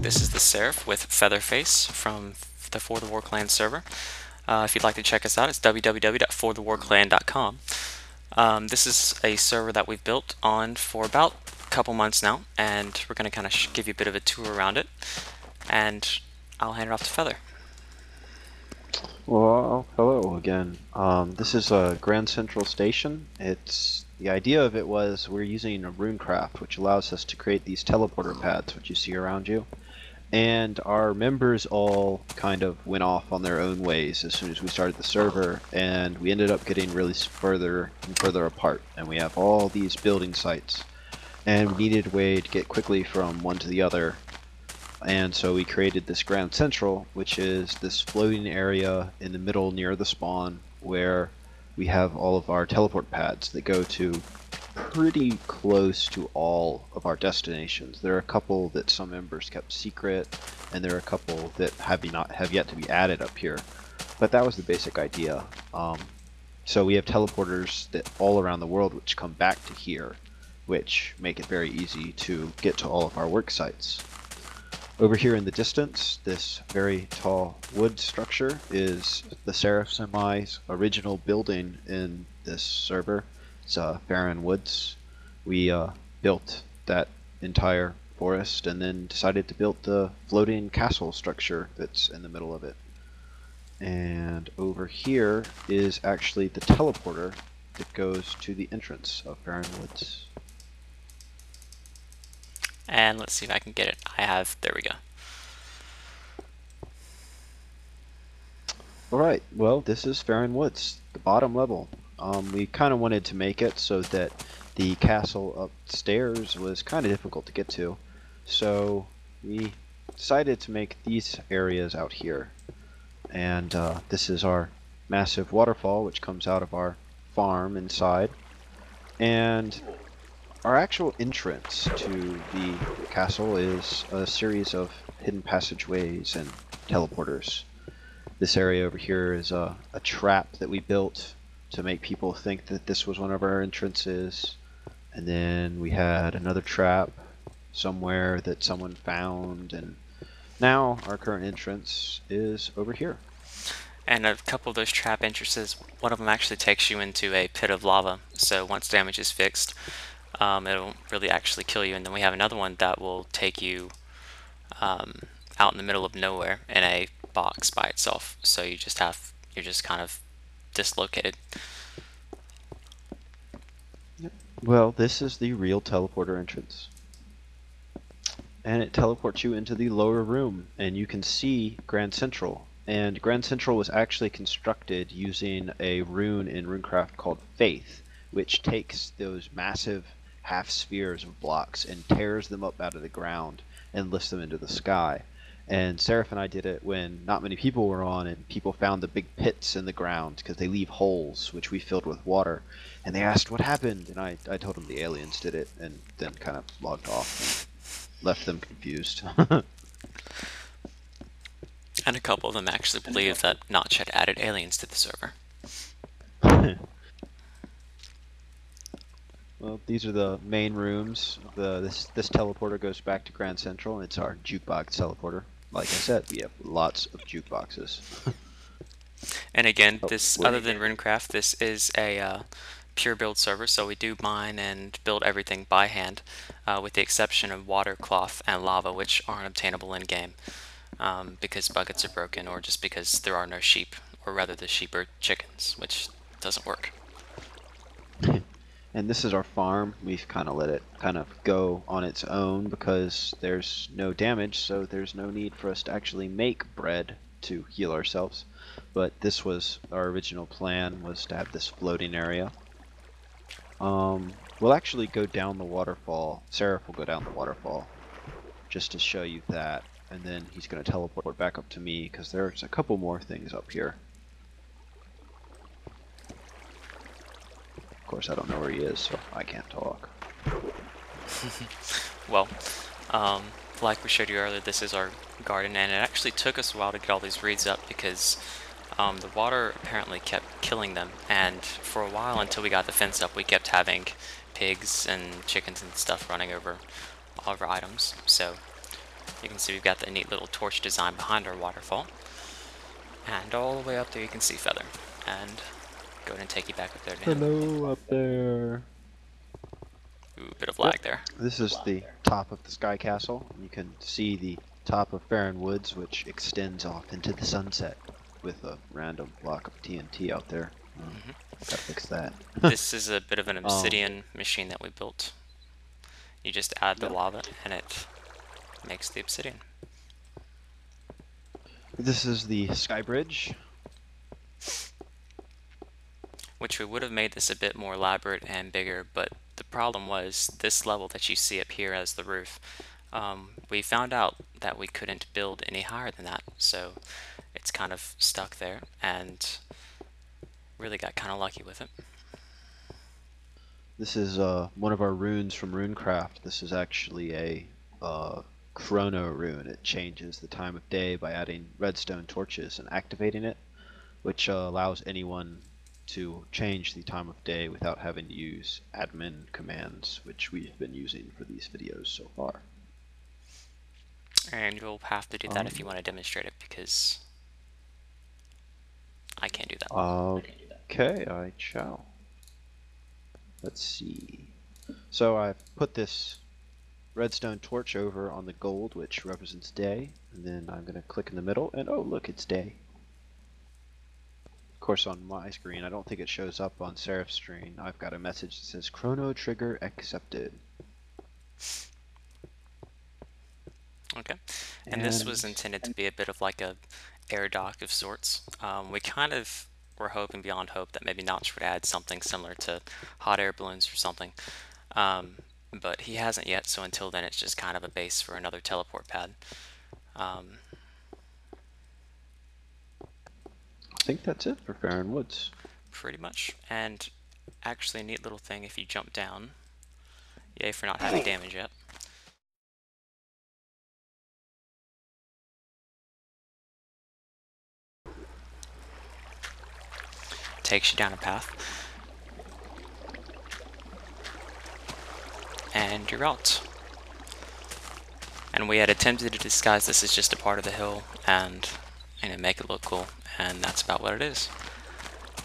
This is the Seraph with Featherface from the For the War Clan server. If you'd like to check us out, it's www.forthewarclan.com. This is a server that we've built on for about a couple months now, and we're going to kind of give you a bit of a tour around it, and I'll hand it off to Feather. Well, hello again. This is a Grand Central Station. The idea of it was we're using a runecraft, which allows us to create these teleporter pads, which you see around you. And our members all kind of went off on their own ways as soon as we started the server, and we ended up getting really further and further apart. And we have all these building sites, and we needed a way to get quickly from one to the other. And so we created this Grand Central, which is this floating area in the middle near the spawn where we have all of our teleport pads that go to pretty close to all of our destinations. There are a couple that some members kept secret, and there are a couple that have yet to be added up here. But that was the basic idea. So we have teleporters that all around the world which come back to here, which make it very easy to get to all of our work sites. Over here in the distance, this very tall wood structure is the Seraph and my's original building in this server. It's Barren Woods. We built that entire forest and then decided to build the floating castle structure that's in the middle of it. And over here is actually the teleporter that goes to the entrance of Barren Woods. And let's see if I can get it. There we go. Alright, well, this is Barren Woods, the bottom level. We kind of wanted to make it so that the castle upstairs was kind of difficult to get to. So we decided to make these areas out here. And this is our massive waterfall, which comes out of our farm inside. And our actual entrance to the castle is a series of hidden passageways and teleporters. This area over here is a trap that we built to make people think that this was one of our entrances. And then we had another trap somewhere that someone found, and now our current entrance is over here. And a couple of those trap entrances, one of them actually takes you into a pit of lava, so once damage is fixed, it'll really actually kill you. And then we have another one that will take you out in the middle of nowhere in a box by itself, so you're just kind of dislocated. Well, this is the real teleporter entrance. And it teleports you into the lower room, and you can see Grand Central. And Grand Central was actually constructed using a rune in runecraft called Faith, which takes those massive half spheres of blocks and tears them up out of the ground and lifts them into the sky. And Seraph and I did it when not many people were on, and people found the big pits in the ground because they leave holes which we filled with water. And they asked what happened, and I told them the aliens did it, and then kind of logged off and left them confused. And a couple of them actually believe that Notch had added aliens to the server. Well, these are the main rooms. This teleporter goes back to Grand Central, and it's our jukebox teleporter. Like I said, we have lots of jukeboxes. And again, other than runecraft, this is a pure build server, so we do mine and build everything by hand, with the exception of water, cloth, and lava, which aren't obtainable in game because buckets are broken, or just because there are no sheep, or rather the sheep are chickens, which doesn't work. And this is our farm. We've kind of let it kind of go on its own because there's no damage, so there's no need for us to actually make bread to heal ourselves. But this was our original plan, was to have this floating area. We'll actually go down the waterfall. Seraph will go down the waterfall just to show you that, and then he's going to teleport back up to me because there's a couple more things up here. Of course, I don't know where he is, so I can't talk. Well, like we showed you earlier, this is our garden, and it actually took us a while to get all these reeds up because the water apparently kept killing them, and for a while until we got the fence up, we kept having pigs and chickens and stuff running over all of our items. So You can see we've got the neat little torch design behind our waterfall. And all the way up there you can see Feather. And go ahead and take you back up there to him. Hello up there. Ooh, a bit of Yep. lag there. This is the top of the Sky Castle. You can see the top of Farron Woods, which extends off into the sunset with a random block of TNT out there. Gotta fix that. This is a bit of an Um, obsidian machine that we built. You just add the Yep. lava and it makes the obsidian. This is the Sky Bridge. Which we would have made this a bit more elaborate and bigger, but the problem was this level that you see up here as the roof. We found out that we couldn't build any higher than that, so it's kind of stuck there and really got kind of lucky with it. This is one of our runes from Runecraft. This is actually a chrono rune. It changes the time of day by adding redstone torches and activating it, which allows anyone to change the time of day without having to use admin commands, which we've been using for these videos so far. And you'll have to do that if you want to demonstrate it, because I can't do that. Okay, I shall. Let's see. So I've put this redstone torch over on the gold, which represents day, and then I'm going to click in the middle, and oh look, it's day. Of course, on my screen, I don't think it shows up on Seraph's screen. I've got a message that says Chrono Trigger accepted. Okay, and this was intended to be a bit of like a air dock of sorts. We kind of were hoping beyond hope that maybe Notch would add something similar to hot air balloons or something. But he hasn't yet, so until then it's just kind of a base for another teleport pad. I think that's it for Farron Woods. Pretty much. And actually a neat little thing, if you jump down, yay for not having damage yet. Takes you down a path. And you're out. And we had attempted to disguise this as just a part of the hill and make it look cool, and that's about what it is.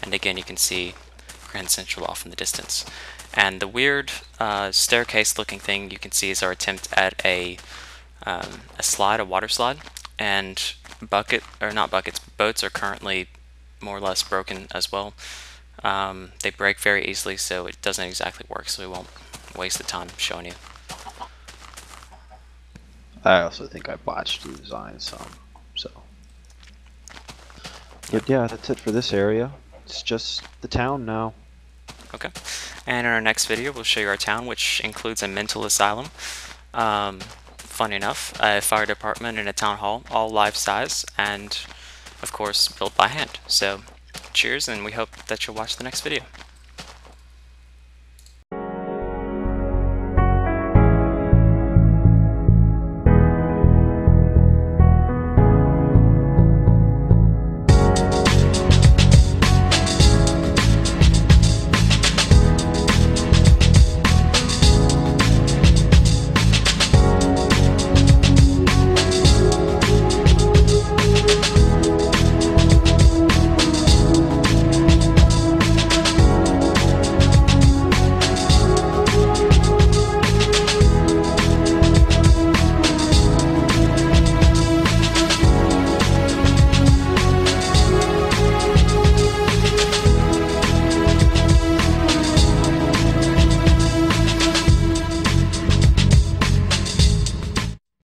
And again, you can see Grand Central off in the distance. And the weird staircase looking thing you can see is our attempt at a slide, a water slide. And boats are currently more or less broken as well. They break very easily, so it doesn't exactly work, so we won't waste the time showing you. I also think I botched the design some, so. But yeah, that's it for this area. It's just the town now. Okay. And in our next video, we'll show you our town, which includes a mental asylum. Funny enough, a fire department and a town hall, all life size, and of course built by hand. So cheers, and we hope that you'll watch the next video.